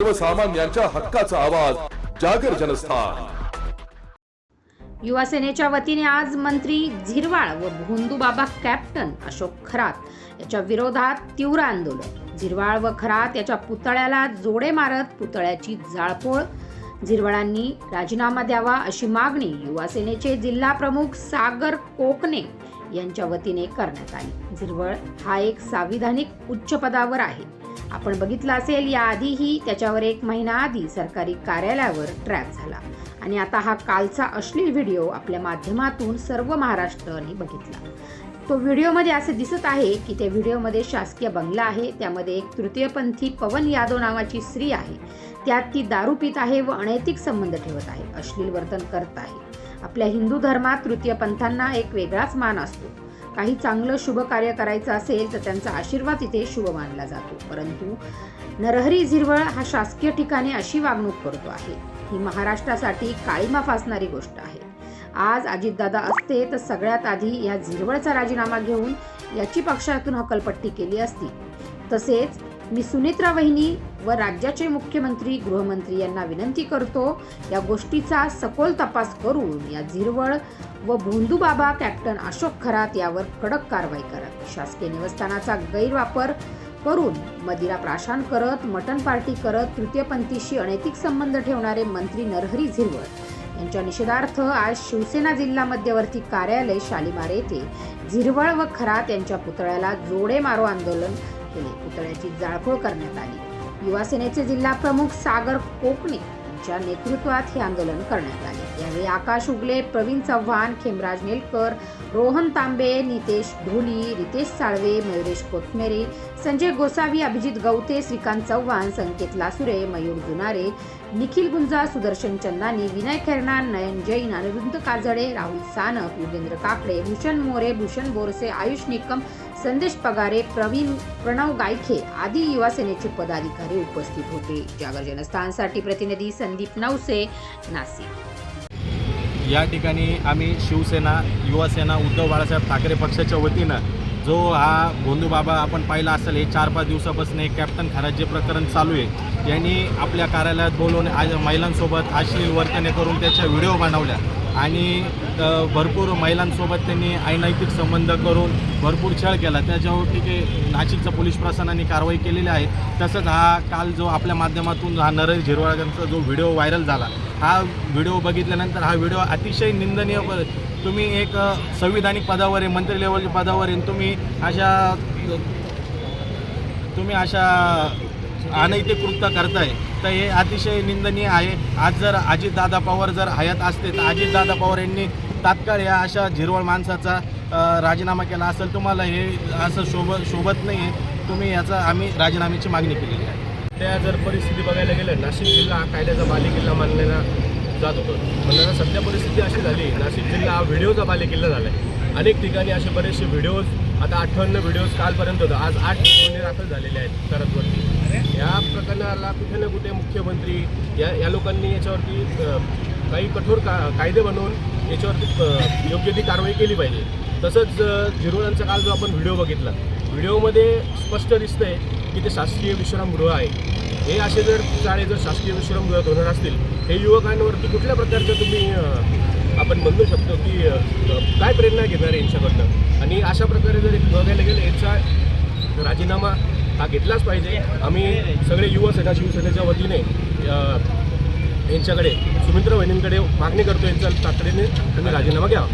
सर्वसामान्यांच्या हक्काचा आवाज जागर जनस्थान। युवा सेनेच्या वतीने आज मंत्री झिरवाळ व भोंदूबाबा कॅप्टन अशोक खरात याच्या विरोधात तीव्र आंदोलन। झिरवाळ व खरात याच्या पुतळ्याला जोडे मारत पुतळ्याची जाळपोळ। झिरवाळांनी राजीनामा द्यावा अशी मागणी युवा सेनेचे जिल्हा प्रमुख सागर कोकणे यांच्या वतीने करण्यात आली। झिरवाळ हा एक संविधानिक उच्च पदावर आहे। आपण बघितलं असेल, याआधीही त्याच्यावर 1 महिना आधी सरकारी कार्यालयावर ट्रॅप झाला आणि आता हा कालचा अश्लील व्हिडिओ आपल्या माध्यमातून सर्व महाराष्ट्राने बघितला। तो व्हिडिओमध्ये असे दिसत आहे की त्या व्हिडिओमध्ये शासकीय बंगला आहे, त्यामध्ये एक तृतीयपंथी पवन यादव नावाची स्त्री आहे, त्यात ती दारू पित आहे व अनैतिक संबंध ठेवत आहे, अश्लील वर्तन करत आहे। आपल्या हिंदू धर्मात तृतीय पंथांना एक वेगळाच मान असतो। काही चांगलं शुभ कार्य करायचं असेल तर त्यांचा आशीर्वाद इथे शुभ मानला जातो, परंतु नरहरी झिरवाळ हा शासकीय ठिकाणी अशी वागणूक करतो आहे, ही महाराष्ट्रासाठी काळीमा फासणारी गोष्ट आहे। आज अजितदादा असते तर सगळ्यात आधी या झिरवाळचा राजीनामा घेऊन याची पक्षातून हकलपट्टी केली असती। तसेच मी सुनेत्रा वहिनी व राज्याचे मुख्यमंत्री गृहमंत्री यांना विनंती करतो, या गोष्टीचा सखोल तपास करून या झिरवाळ व भोंदूबाबा कॅप्टन अशोक खरात यावर कडक कारवाई करा। शासकीय निवासस्थानाचा गैरवापर करून मदिरा प्राशन करत, मटण पार्टी करत तृतीयपंथीशी अनैतिक संबंध ठेवणारे मंत्री नरहरी झिरवाळ यांच्या निषेधार्थ आज शिवसेना जिल्हा मध्यवर्ती कार्यालय शालिमार येथे झिरवाळ व खरात यांच्या पुतळ्याला जोडे मारो आंदोलन केले। पुतळ्याची जाळपोळ करण्यात आली। युवा सेनेचे जिल्हा प्रमुख सागर कोकणे यांच्या नेतृत्वात हे आंदोलन करण्यात आले। यावेळी आकाश उगले, प्रवीण चव्हाण, खेमराज नेलकर, रोहन तांबे, नितेश ढोली, रितेश साळवे, मयुरेश कोथमेरे, संजय गोसावी, अभिजित गवते, श्रीकांत चव्हाण, संकेत लासुरे, मयूर जुनारे, निखिल गुंजा, सुदर्शन चंदानी, विनय खैरनार, नयन जैन, अनिरुद्ध काजळे, राहुल सानप, युगेंद्र काकडे, भूषण मोरे, भूषण बोरसे, आयुष निकम, संदेश पगारे, प्रणव गायखे आदी युवा सेनेचे पदाधिकारी उपस्थित होते। जागर जनस्थानसाठी प्रतिनिधी संदीप नवसे, नाशिक। या ठिकाणी आम्ही शिवसेना, युवा सेना, उद्धव बाळासाहेब ठाकरे पक्षाच्या वतीनं जो हा भोंदूबाबा आपण पाहिला असेल, हे 4-5 दिवसापासून एक कॅप्टन खरात जे प्रकरण चालू आहे, यांनी आपल्या कार्यालयात बोलवून आज महिलांसोबत अश्लील वर्तने करून त्याच्या व्हिडिओ बनवल्या आणि भरपूर महिलांसोबत त्यांनी अनैतिक संबंध करून भरपूर छळ केला। त्याच्यावर ठीक नाशिकच्या पोलीस प्रशासनाने कारवाई केलेली आहे। तसंच हा काल जो आपल्या माध्यमातून हा नरहरी झिरवाळ यांचा जो व्हिडिओ व्हायरल झाला, हा व्हिडिओ बघितल्यानंतर हा व्हिडिओ अतिशय निंदनीय। तुम्ही एक संविधानिक पदावर आहे, मंत्री लेवलच्या पदावर आहे, तुम्ही अशा अनैतिक कृत्य करताय, तर हे अतिशय निंदनीय आहे। आज जर अजितदादा पवार जर हयात असते तर अजितदादा पवार यांनी तात्काळ या अशा झिरवाळ माणसाचा राजीनामा केला असेल। तुम्हाला हे असं शोभत नाही आहे, तुम्ही याचा आम्ही राजीनाम्याची मागणी केलेली आहे। त्या जर परिस्थिती बघायला गेलं, नाशिक जिल्हा हा कायद्याचा बालेकिल्ला मानलेला जात होतो, पण सध्या परिस्थिती अशी झाली, नाशिक जिल्हा हा व्हिडिओचा बालेकिल्ला झाला आहे। अनेक ठिकाणी असे बरेचसे व्हिडिओज, आता 58 व्हिडिओज कालपर्यंत होतं, आज 8 गुन्हे दाखल झालेले आहेत करतवरती। या प्रकरणाला कुठे ना कुठे मुख्यमंत्री या लोकांनी याच्यावरती काही कठोर कायदे बनवून याच्यावरती योग्य ती कारवाई केली पाहिजे। तसंच झिरवाळांचा काल जो आपण व्हिडिओ बघितला, व्हिडिओमध्ये स्पष्ट दिसतंय की ते शासकीय विश्रामगृह आहे। हे असे जर शाळे जर शासकीय विश्रामगृहात होणार असतील, हे युवकांवरती कुठल्या प्रकारचं तुम्ही आपण म्हणू शकतो की काय प्रेरणा घेणार आहे यांच्याकडनं? आणि अशा प्रकारे जर बघायला गेलं, यांचा राजीनामा हा घेतलाच पाहिजे। आम्ही सगळे युवा सेना शिवसेनेच्या वतीने यांच्याकडे सुमित्रा वहिनींकडे मागणी करतो, यांचा तातडीने तुम्ही राजीनामा घ्यावा।